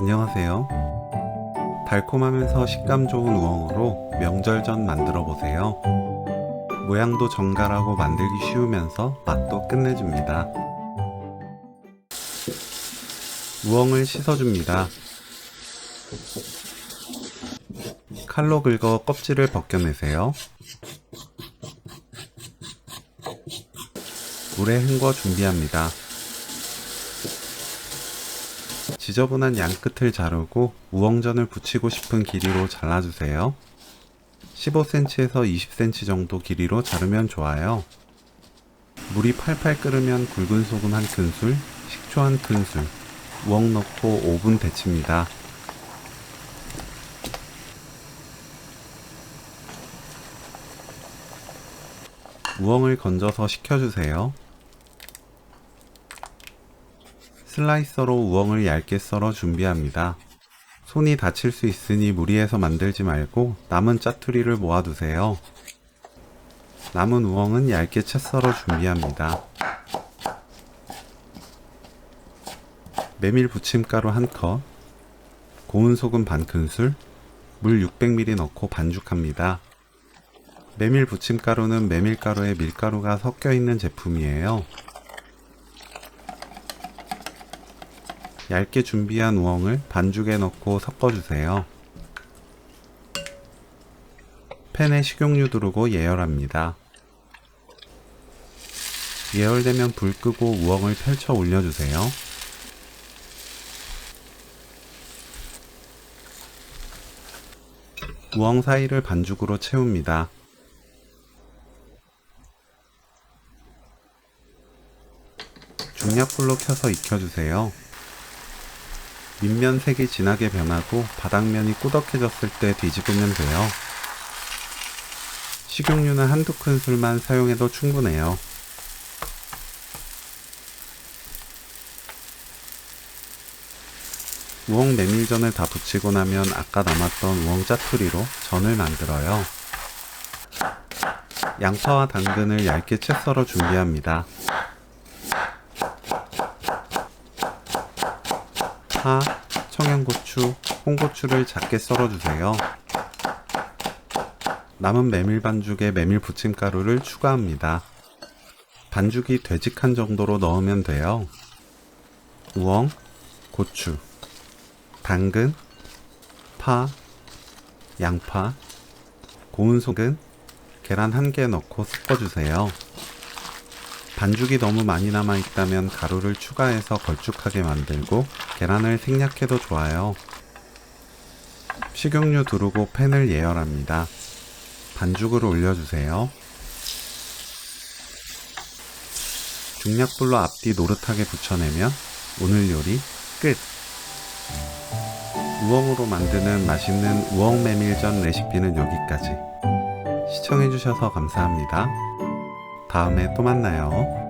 안녕하세요. 달콤하면서 식감 좋은 우엉으로 명절 전 만들어 보세요. 모양도 정갈하고 만들기 쉬우면서 맛도 끝내줍니다. 우엉을 씻어줍니다. 칼로 긁어 껍질을 벗겨내세요. 물에 헹궈 준비합니다. 지저분한 양끝을 자르고 우엉전을 부치고 싶은 길이로 잘라주세요. 15cm에서 20cm 정도 길이로 자르면 좋아요. 물이 팔팔 끓으면 굵은 소금 1큰술, 식초 1큰술, 우엉 넣고 5분 데칩니다. 우엉을 건져서 식혀주세요. 슬라이서로 우엉을 얇게 썰어 준비합니다. 손이 다칠 수 있으니 무리해서 만들지 말고 남은 짜투리를 모아두세요. 남은 우엉은 얇게 채 썰어 준비합니다. 메밀 부침가루 1컵, 고운 소금 1큰술, 물 600ml 넣고 반죽합니다. 메밀 부침가루는 메밀가루에 밀가루가 섞여 있는 제품이에요. 얇게 준비한 우엉을 반죽에 넣고 섞어주세요. 팬에 식용유 두르고 예열합니다. 예열되면 불 끄고 우엉을 펼쳐 올려주세요. 우엉 사이를 반죽으로 채웁니다. 중약불로 켜서 익혀주세요. 밑면 색이 진하게 변하고 바닥면이 꾸덕해졌을 때 뒤집으면 돼요. 식용유는 1~2큰술만 사용해도 충분해요. 우엉 메밀전을 다 부치고 나면 아까 남았던 우엉 짜투리로 전을 만들어요. 양파와 당근을 얇게 채 썰어 준비합니다. 파, 청양고추, 홍고추를 작게 썰어주세요. 남은 메밀 반죽에 메밀 부침가루를 추가합니다. 반죽이 되직한 정도로 넣으면 돼요. 우엉, 고추, 당근, 파, 양파, 고운 소금, 계란 1개 넣고 섞어주세요. 반죽이 너무 많이 남아있다면 가루를 추가해서 걸쭉하게 만들고 계란을 생략해도 좋아요. 식용유 두르고 팬을 예열합니다. 반죽을 올려주세요. 중약불로 앞뒤 노릇하게 부쳐내면 오늘 요리 끝! 우엉으로 만드는 맛있는 우엉 메밀전 레시피는 여기까지. 시청해주셔서 감사합니다. 다음에 또 만나요.